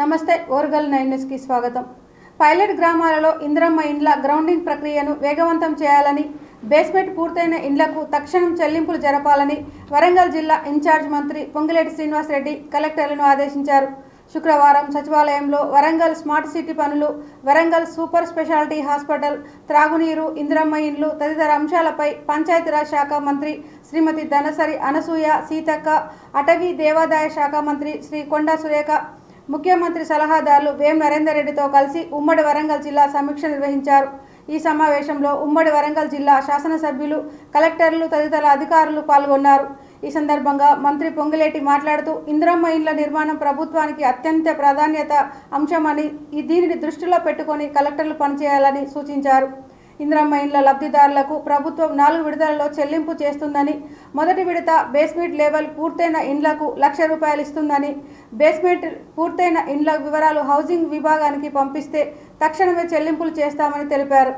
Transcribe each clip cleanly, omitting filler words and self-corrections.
నమస్తే ఓర్గల్ 9 న్యూస్ కి స్వాగతం. పైలట్ గ్రామాలలో ఇంద్రమ్మ ఇండ్ల గ్రౌండింగ్ ప్రక్రియను వేగవంతం చేయాలని, బేస్మెంట్ పూర్తయిన ఇండ్లకు తక్షణం చెల్లింపులు జరపాలని వరంగల్ జిల్లా ఇన్ఛార్జ్ మంత్రి పొంగిలేటి శ్రీనివాస్ రెడ్డి కలెక్టర్లను ఆదేశించారు. శుక్రవారం సచివాలయంలో వరంగల్ స్మార్ట్ సిటీ పనులు, వరంగల్ సూపర్ స్పెషాలిటీ హాస్పిటల్, త్రాగునీరు, ఇంద్రమ్మ ఇండ్లు తదితర అంశాలపై పంచాయతీరాజ్ శాఖ మంత్రి శ్రీమతి ధనసరి అనసూయ సీతక్క, అటవీ దేవాదాయ శాఖ మంత్రి శ్రీ కొండా సురేఖ, ముఖ్యమంత్రి సలహాదారులు వేం నరేందర్ రెడ్డితో కలిసి ఉమ్మడి వరంగల్ జిల్లా సమీక్ష నిర్వహించారు. ఈ సమావేశంలో ఉమ్మడి వరంగల్ జిల్లా శాసనసభ్యులు, కలెక్టర్లు తదితర అధికారులు పాల్గొన్నారు. ఈ సందర్భంగా మంత్రి పొంగిలేటి మాట్లాడుతూ ఇంద్రమ్మ ఇండ్ల నిర్మాణం ప్రభుత్వానికి అత్యంత ప్రాధాన్యత అంశమని, దీనిని దృష్టిలో పెట్టుకొని కలెక్టర్లు పనిచేయాలని సూచించారు. ఇంద్రమ్మ ఇండ్ల లబ్ధిదారులకు ప్రభుత్వం 4 విడతలలో చెల్లింపు చేస్తుందని, మొదటి విడత బేస్మెంట్ లెవెల్ పూర్తయిన ఇండ్లకు ₹1,00,000 ఇస్తుందని, బేస్మెంట్ పూర్తయిన ఇండ్ల వివరాలు హౌసింగ్ విభాగానికి పంపిస్తే తక్షణమే చెల్లింపులు చేస్తామని తెలిపారు.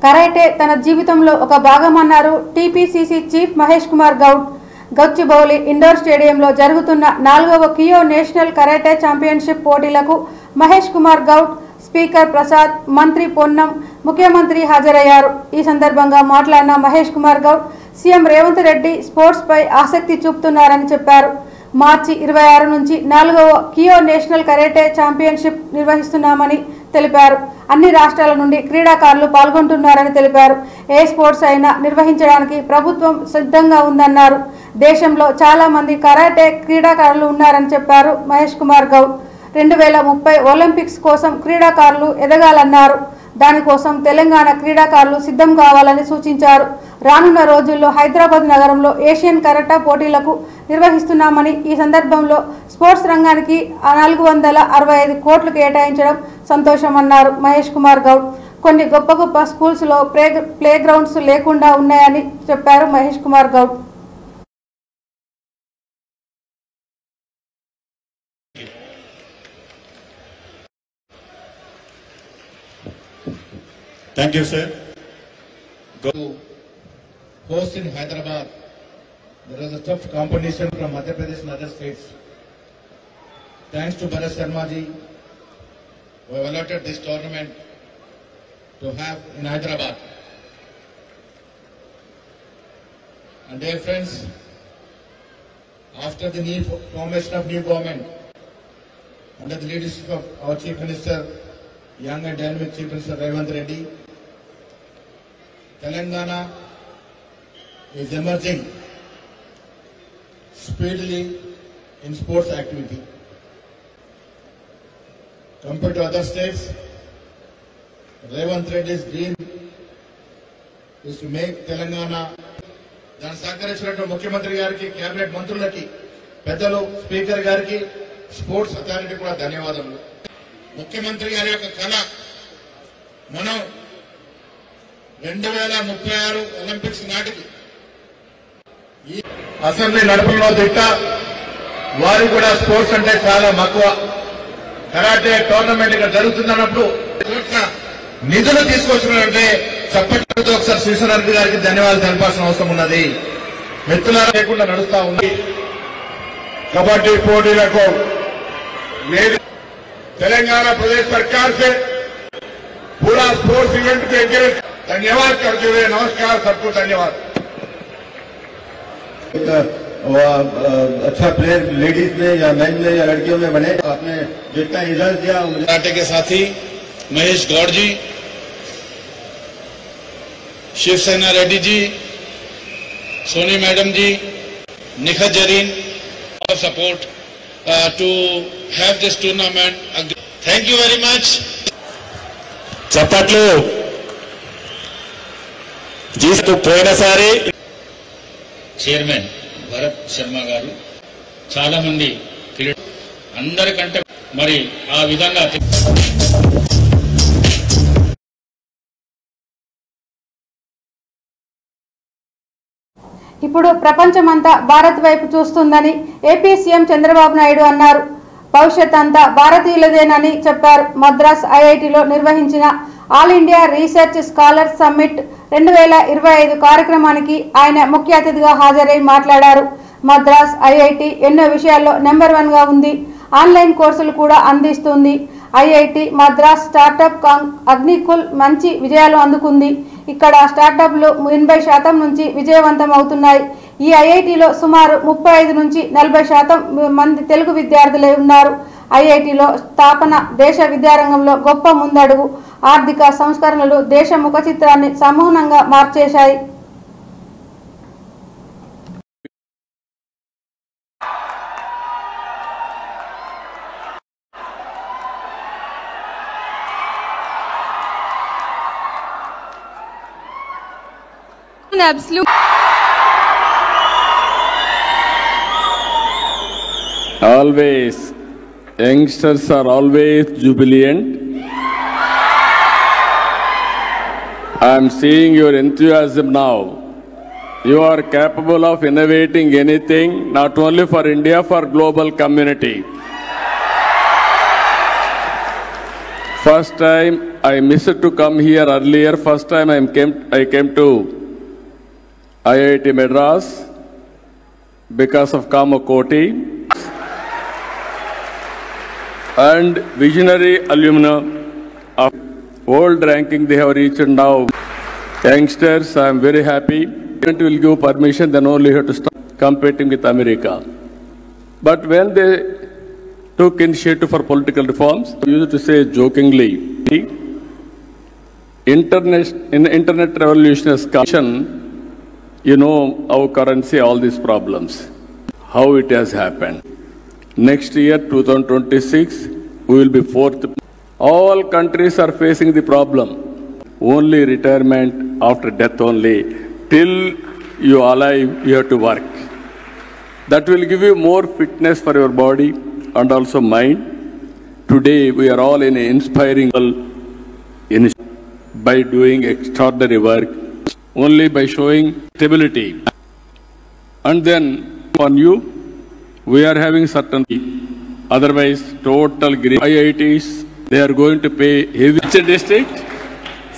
కరాటే తన జీవితంలో ఒక భాగమన్నారు TPCC chief Mahesh Kumar Goud. Gachibowli indoor స్టేడియంలో జరుగుతున్న 4వ కియో నేషనల్ కరాటే ఛాంపియన్షిప్ పోటీలకు మహేష్ కుమార్ గౌడ్, స్పీకర్ ప్రసాద్, మంత్రి పొన్నం, ముఖ్యమంత్రి హాజరయ్యారు. ఈ సందర్భంగా మాట్లాడిన మహేష్ కుమార్ గౌడ్, సీఎం రేవంత్ రెడ్డి స్పోర్ట్స్ పై ఆసక్తి చూపుతున్నారని చెప్పారు. మార్చి 26 నుంచి 4వ కియో నేషనల్ కరాటే ఛాంపియన్షిప్ నిర్వహిస్తున్నామని తెలిపారు. అన్ని రాష్ట్రాల నుండి క్రీడాకారులు పాల్గొంటున్నారని తెలిపారు. ఏ స్పోర్ట్స్ అయినా నిర్వహించడానికి ప్రభుత్వం సిద్ధంగా ఉందన్నారు. దేశంలో చాలా మంది కరాటే క్రీడాకారులు ఉన్నారని చెప్పారు మహేష్ కుమార్ గౌడ్. 2030 ఒలింపిక్స్ కోసం క్రీడాకారులు ఎదగాలన్నారు. దానికోసం తెలంగాణ క్రీడాకారులు సిద్ధం కావాలని సూచించారు. రానున్న రోజుల్లో హైదరాబాద్ నగరంలో ఏషియన్ కరాటే పోటీలకు నిర్వహిస్తున్నామని, ఈ సందర్భంలో స్పోర్ట్స్ రంగానికి 465 కోట్లు కేటాయించడం సంతోషమన్నారు మహేష్ కుమార్ గౌడ్. కొన్ని గొప్ప స్కూల్స్లో ప్లే గ్రౌండ్స్ లేకుండా ఉన్నాయని చెప్పారు Mahesh Kumar Goud. Thank you, sir. To host in Hyderabad, there was a tough competition from Madhya Pradesh and other states. Thanks to Bharat Sharma ji, we have allotted this tournament to have in Hyderabad. And dear friends, after the formation of new government, under the leadership of our Chief Minister, young and dynamic Chief Minister Ravindra Reddy, Telangana is emerging speedily in sports activity. compared to other states. Revanth Reddy's dream is to make Telangana. దాని సహకరించినటువంటి ముఖ్యమంత్రి గారికి, cabinet మంత్రులకి, పెద్దలు, speaker గారికి, sports authority కూడా ధన్యవాదములు. ముఖ్యమంత్రి గారి యొక్క కళ మనం 2036 ఒలింపిక్స్ నాటికి ఈ అసెంబ్లీ నడుపులో దిట్ట వారు కూడా స్పోర్ట్స్ అంటే చాలా మక్కువ. కరాటే టోర్నమెంట్ ఇక్కడ జరుగుతుందన్నప్పుడు నిధులు తీసుకొచ్చినంటే చప్పట్లతో ఒకసారి శ్రీశ్వరరెడ్డి గారికి ధన్యవాదాలు తెలపాల్సిన అవసరం ఉన్నది. మిత్రులారా లేకుండా నడుస్తా ఉంది. कबड्डी पोटीलों को तेलंगाना प्रदेश सरकार से पूरा स्पोर्ट्स इवेंट के लिए धन्यवाद करते हुए नमस्कार, सबको धन्यवाद. अच्छा प्लेयर लेडीज में या मेन में या लड़कियों में बने. आपने जितना रिजल्ट दिया कराटे के साथी Mahesh Goud ji, Shiv Sena Reddy ji, Soni madam ji, Nikhat Zareen of support to have this tournament. Thank you very much. చప్పట్లు. జీస్తూ పోయినసారి చైర్మన్ భరత్ శర్మ గారు చాలా మంది అందరికంటే మరి ఆ విధంగా ఇప్పుడు ప్రపంచమంతా భారత్ వైపు చూస్తుందని ఏపీ సీఎం చంద్రబాబు నాయుడు అన్నారు. భవిష్యత్ అంతా భారతీయులదేనని చెప్పారు. మద్రాస్ ఐఐటిలో నిర్వహించిన all India research scholars summit 2025 కార్యక్రమానికి ఆయన ముఖ్య అతిథిగా హాజరై మాట్లాడారు. మద్రాస్ ఐఐటి ఎన్నో విషయాల్లో నెంబర్ 1గా ఉంది. ఆన్లైన్ కోర్సులు కూడా అందిస్తుంది. ఐఐటి మద్రాస్ స్టార్టప్ అగ్నికుల్ మంచి విజయాలు అందుకుంది. ఇక్కడ స్టార్టప్లు 80% నుంచి విజయవంతం అవుతున్నాయి. ఈ ఐఐటిలో సుమారు 35 నుంచి 40% మంది తెలుగు విద్యార్థులే ఉన్నారు. ఐఐటిలో స్థాపన దేశ విద్యారంగంలో గొప్ప ముందడుగు. ఆర్థిక సంస్కరణలు దేశ ముఖ చిత్రాన్ని సమూలంగా మార్చేశాయి. Absolute. always youngsters are always jubilant. I am seeing your enthusiasm now. You are capable of innovating anything, not only for India, for global community. First time I missed to come here earlier. First time I came to IIT Madras because of Kamakoti and visionary alumni of world ranking they have reached now. Youngsters, I am very happy. It will give permission, then only you have to start competing with America. But when they took initiative for political reforms, I used to say jokingly, internet revolution has come. You know our currency, all these problems, how it has happened. Next year, 2026, we will be 4th. All countries are facing the problem. Only retirement after death only. Till you are alive, you have to work. That will give you more fitness for your body and also mind. Today, we are all in an inspiring by doing extraordinary work. Only by showing stability. And then on you, we are having certain, otherwise total green. IITs, they are going to pay heavy. Which district?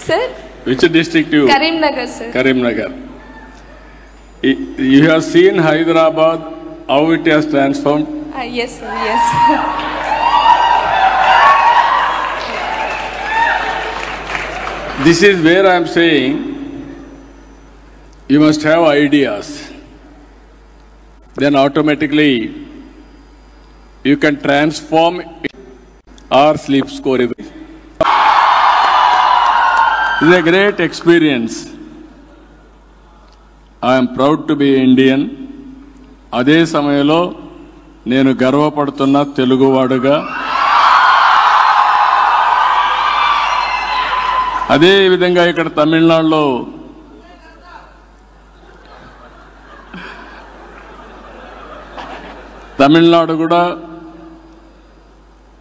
Sir? Which district you? Karimnagar, sir. Karimnagar. You have seen Hyderabad, how it has transformed? Yes, sir, yes. This is where I am saying, you must have ideas. Then automatically you can transform or sleep score. It is a great experience. I am proud to be Indian. అదే సమయంలో నేను గర్వపడుతున్న తెలుగువాడుగా అదే విధంగా ఇక్కడ తమిళనాడులో కూడా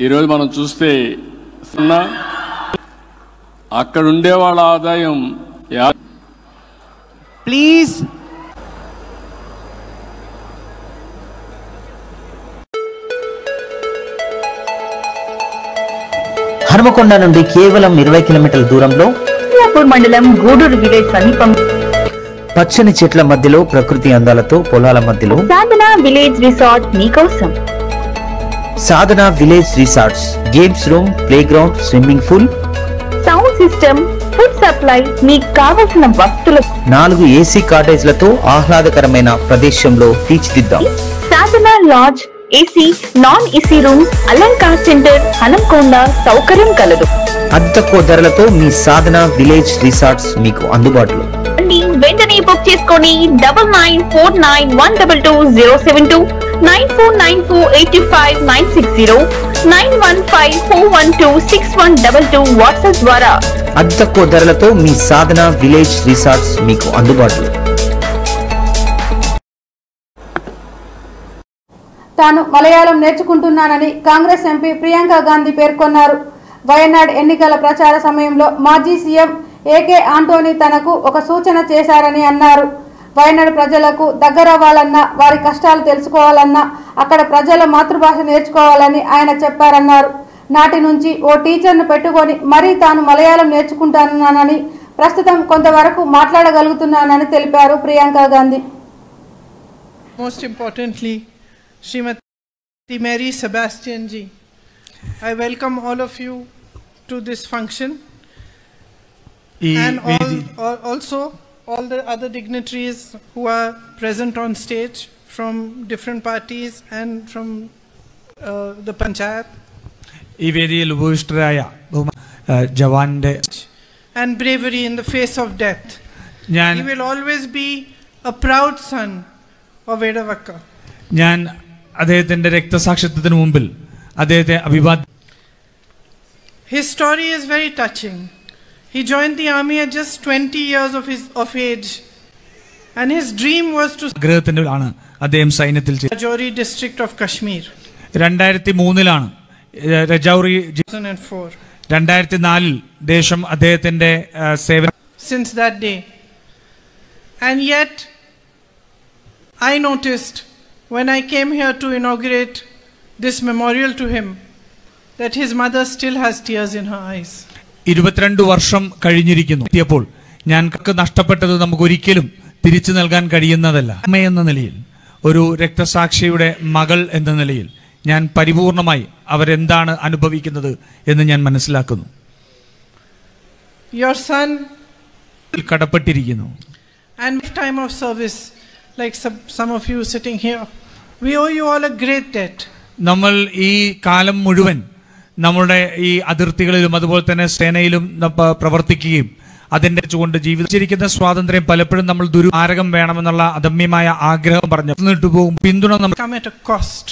ఈరోజు మనం చూస్తే అక్కడ ఉండే వాళ్ళ ఆదాయం ప్లీజ్ హనుమకొండ నుండి కేవలం 20 కిలోమీటర్ల దూరంలో మండలం గూడూరు విలేజ్ సమీపం పచ్చని చెట్ల మధ్యలో ప్రకృతి అందాలతో పొలాల మధ్యలో సాధన విలేజ్ రిసార్ట్ మీకోసం. Sadhana village resorts, games room, play ground, swimming pool, sound system, food supply, మీకు కావలసిన వస్తువులు 4 ఏసీ కాటేజ్లతో ఆహ్లాదకరమైన ప్రదేశంలో తీర్చిదిద్దాం. Sadhana lodge, AC, non AC room, Alankar centre, Hanamkonda సౌకర్యం కలదు. అతి తక్కువ ధరలతో మీ సాధన విలేజ్ రిసార్ట్స్ మీకు అందుబాటులో. వెంటనే బుక్ చేసుకొని 9949122072 949485960915412612 వాట్సాప్ ద్వారా అతి తక్కువ ధరలతో మీ సాధన విలేజ్ రిసార్ట్స్ మీకు అందుబాటులో. తాను మలయాళం నేర్చుకుంటున్నానని కాంగ్రెస్ ఎంపీ ప్రియాంక గాంధీ పేర్కొన్నారు. వయనాడ్ ఎన్నికల ప్రచార సమయంలో మాజీ సీఎం ఏకే ఆంటోనీ తనకు ఒక సూచన చేశారని అన్నారు. వయనాడ్ ప్రజలకు దగ్గరవ్వాలన్నా, వారి కష్టాలు తెలుసుకోవాలన్నా అక్కడ ప్రజల మాతృభాష నేర్చుకోవాలని ఆయన చెప్పారన్నారు. నాటి నుంచి ఓ టీచర్ను పెట్టుకొని మరీ తాను మలయాళం నేర్చుకుంటున్నానని, ప్రస్తుతం కొంతవరకు మాట్లాడగలుగుతున్నానని తెలిపారు Priyanka Gandhi. Most importantly, Srimati Mary Sebastian ji, I welcome all of you to this function, and also all the other dignitaries who are present on stage from different parties and from the Panchayat. ഈ വേദിയിൽ ഉപവിഷ്ടരായ ജവാന്റെ and bravery in the face of death. He will always be a proud son of Edavakka. ഞാൻ അദ്ദേഹത്തിന്റെ രക്തസാക്ഷിത്വത്തിന് മുമ്പിൽ അദ്ദേഹത്തെ അഭിവാദ്യം. His story is very touching. He joined the army at just 20 years of age, and his dream was to ആഗ്രഹത്തിലാണ് അദ്ദേഹം സൈന്യത്തിൽ ചേർന്നത്. Rajouri district of Kashmir. 2003 Rajouri 2004. 2004 ദേശം അദ്ദേഹത്തിന്റെ സേവനം. Since that day, and yet I noticed when I came here to inaugurate this memorial to him that his mother still has tears in her eyes. 22 വർഷം കഴിഞ്ഞിരിക്കുന്നു. എത്തിയപ്പോൾ ഞാൻ നഷ്ടപ്പെട്ടത് നമുക്ക് ഒരിക്കലും തിരിച്ചു നൽകാൻ കഴിയുന്നതല്ല. അമ്മയെന്ന നിലയിൽ, ഒരു രക്തസാക്ഷിയുടെ മകൾ എന്ന നിലയിൽ ഞാൻ പരിപൂർണമായി അവരെന്താണ് അനുഭവിക്കുന്നത് എന്ന് ഞാൻ മനസ്സിലാക്കുന്നു. Your son കടപ്പെട്ടിരിക്കുന്നു. And time of service, like some of you sitting here, we owe you all a great debt. നമ്മൾ ഈ കാലം മുഴുവൻ നമ്മുടെ ഈ അതിർത്തികളിലും അതുപോലെ തന്നെ സേനയിലും പ്രവർത്തിക്കുകയും അതിന്റെ കൊണ്ട് ജീവിച്ചിരിക്കുന്ന സ്വാതന്ത്ര്യം പലപ്പോഴും നമ്മൾ ദുരുമാരകം വേണമെന്നുള്ള അദമ്യമായ ആഗ്രഹം പറഞ്ഞു പോകും. പിന്തുണ come at a cost,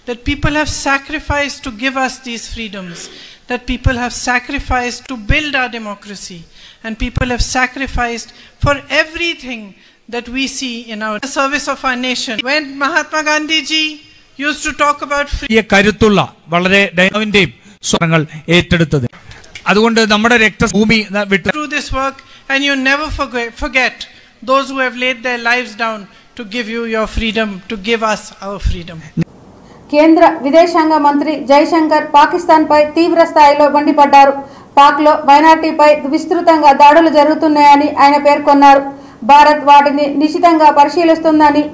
that people have sacrificed to give us these freedoms, that people have sacrificed to build our democracy, and people have sacrificed for everything that we see in our service of our nation. When Mahatma Gandhi ji used to talk about കരുത്തുള്ള വളരെ ഡൈനാമിന്റെയും സ്വരങ്ങൾ ഏറ്റെടുത്തത്. അതുകൊണ്ട് നമ്മുടെ രക്തഭൂമി വിട്ട് through this work, and you never forget those who have laid their lives down to give you your freedom, to give us our freedom. కేంద్ర విదేశాంగ మంత్రి జైశంకర్ పాకిస్తాన్పై తీవ్ర స్థాయిలో మండిపడ్డారు. పాక్లో మైనార్టీపై విస్తృతంగా దాడులు జరుగుతున్నాయని ఆయన పేర్కొన్నారు. భారత్ వాటిని నిశితంగా పరిశీలిస్తుందని,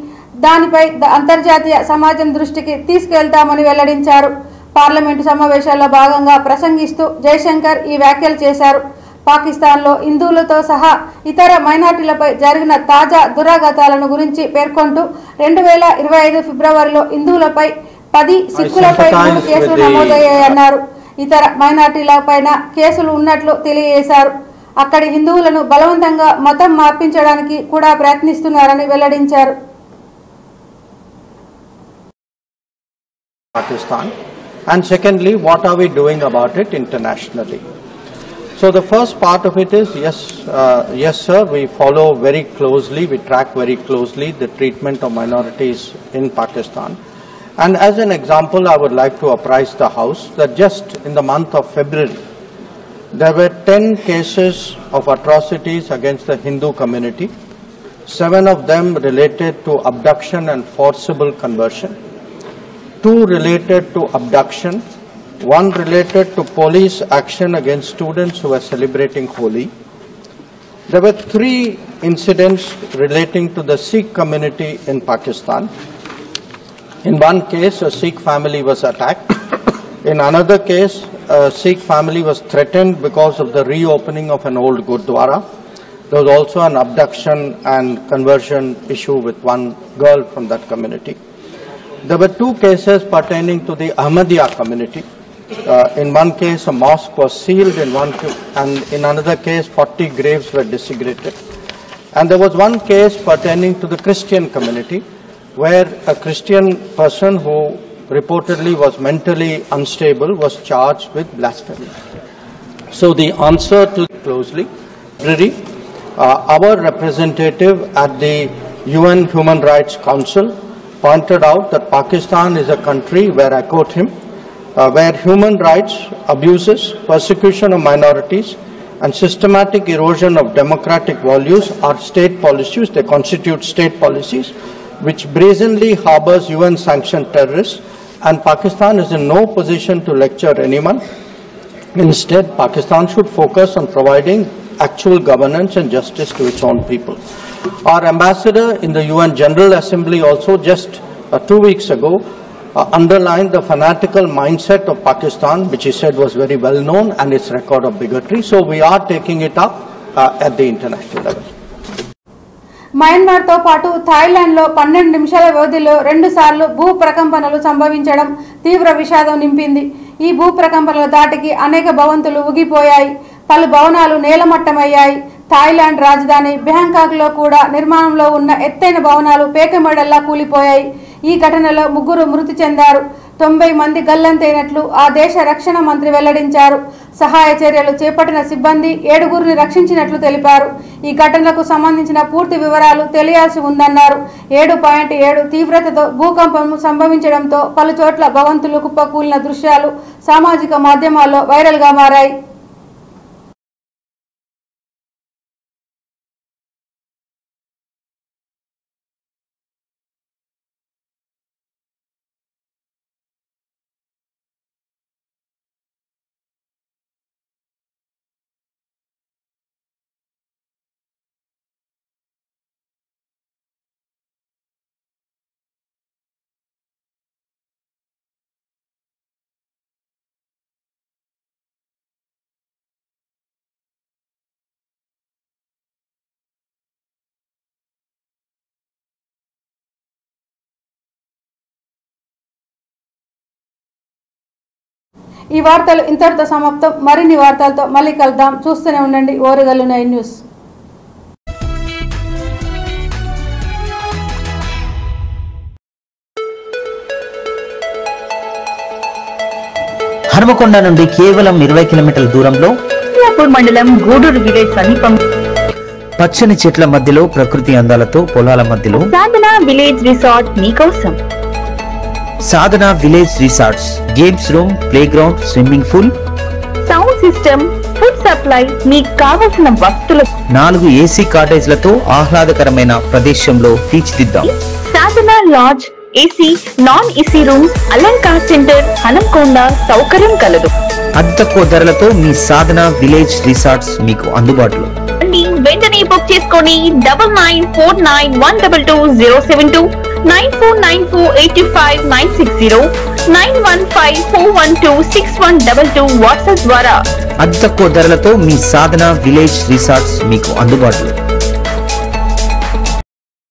దానిపై అంతర్జాతీయ సమాజం దృష్టికి తీసుకెళ్తామని వెల్లడించారు. పార్లమెంటు సమావేశాల్లో భాగంగా ప్రసంగిస్తూ జైశంకర్ ఈ వ్యాఖ్యలు చేశారు. పాకిస్తాన్లో హిందువులతో సహా ఇతర మైనార్టీలపై జరిగిన తాజా దురాఘాతాలను గురించి పేర్కొంటూ 2025 ఫిబ్రవరిలో హిందువులపై 10, సిక్కులపై 3 కేసులు నమోదయ్యాయన్నారు. ఇతర మైనార్టీలపైన కేసులు ఉన్నట్లు తెలియజేశారు. అక్కడి హిందువులను బలవంతంగా మతం మార్పించడానికి కూడా ప్రయత్నిస్తున్నారని వెల్లడించారు. Pakistan, and secondly, what are we doing about it internationally? So the first part of it is, yes sir, we follow very closely, we track very closely the treatment of minorities in Pakistan. And as an example, I would like to apprise the House that just in the month of February, there were 10 cases of atrocities against the Hindu community, 7 of them related to abduction and forcible conversion, 2 related to abduction, 1 related to police action against students who were celebrating Holi. There were 3 incidents relating to the Sikh community in Pakistan. In one case, a Sikh family was attacked. In another case, a Sikh family was threatened because of the reopening of an old Gurdwara. There was also an abduction and conversion issue with one girl from that community. There were 2 cases pertaining to the Ahmadiyya community. In one case, a mosque was sealed, and in another case, 40 graves were desecrated. And there was one case pertaining to the Christian community, where a Christian person who reportedly was mentally unstable was charged with blasphemy. So the answer to closely, our representative at the UN Human Rights Council pointed out that Pakistan is a country where, I quote him, where human rights abuses, persecution of minorities, and systematic erosion of democratic values are state policies. They constitute state policies which brazenly harbors UN-sanctioned terrorists, and Pakistan is in no position to lecture anyone. Instead, Pakistan should focus on providing actual governance and justice to its own people. Our ambassador in the UN General Assembly also just 2 weeks ago underlined the fanatical mindset of Pakistan, which he said was very well known, and its record of bigotry. So we are taking it up at the international level. మయన్మార్తో పాటు థాయిలాండ్లో 12 నిమిషాల వ్యవధిలో 2 సార్లు భూ ప్రకంపనలు సంభవించడం తీవ్ర విషాదం నింపింది. ఈ భూ ప్రకంపనల దాటికి అనేక భవంతులు ఊగిపోయాయి, పలు భవనాలు నేలమట్టమయ్యాయి. థాయిలాండ్ రాజధాని బ్యాంకాక్లో కూడా నిర్మాణంలో ఉన్న ఎత్తైన భవనాలు పేకమెడల్లా కూలిపోయాయి. ఈ ఘటనలో 3 మృతి చెందారు, 90 మంది గల్లంతైనట్లు ఆ దేశ రక్షణ మంత్రి వెల్లడించారు. సహాయ చర్యలు చేపట్టిన సిబ్బంది 7గురిని రక్షించినట్లు తెలిపారు. ఈ ఘటనకు సంబంధించిన పూర్తి వివరాలు తెలియాల్సి ఉందన్నారు. 7.7 తీవ్రతతో భూకంపం సంభవించడంతో పలు చోట్ల భవంతులు కుప్పకూలిన దృశ్యాలు సామాజిక మాధ్యమాల్లో వైరల్గా మారాయి. ఈ వార్తలు ఇంతటితో సమాప్తం. మరిన్ని వార్తలతో మళ్ళీ కలుద్దాం. చూస్తూనే ఉండండి ఓరుగల్లు 9 న్యూస్. హనుమకొండ నుండి కేవలం 20 కిలోమీటర్ల దూరంలో మండలం గూడూరు విలేజ్ సమీపం పచ్చని చెట్ల మధ్యలో ప్రకృతి అందాలతో పొలాల మధ్యలో సాధన విలేజ్ రిసార్ట్ మీకోసం. Sadhana village resorts, games room, play ground, swimming pool, sound system, food supply, మీకు కావలసిన వస్తువులు, 4 ఏసీ కాటేజ్లతో ఆహ్లాదకరమైన ప్రదేశంలో తీర్చిదిద్దాం. Sadhana lodge, AC, non AC rooms, Alankar centre, Hanamkonda సౌకర్యం కలదు. అతి తక్కువ ధరలతో మీ సాధన విలేజ్ రిసార్ట్స్ మీకు అందుబాటులో. వెంటనే బుక్ చేసుకొని 9949122072 949485960915412612 వాట్సాప్ ద్వారా అతి తక్కువ ధరలతో మీ సాధన విలేజ్ రిసార్ట్స్ మీకు అందుబాటులో.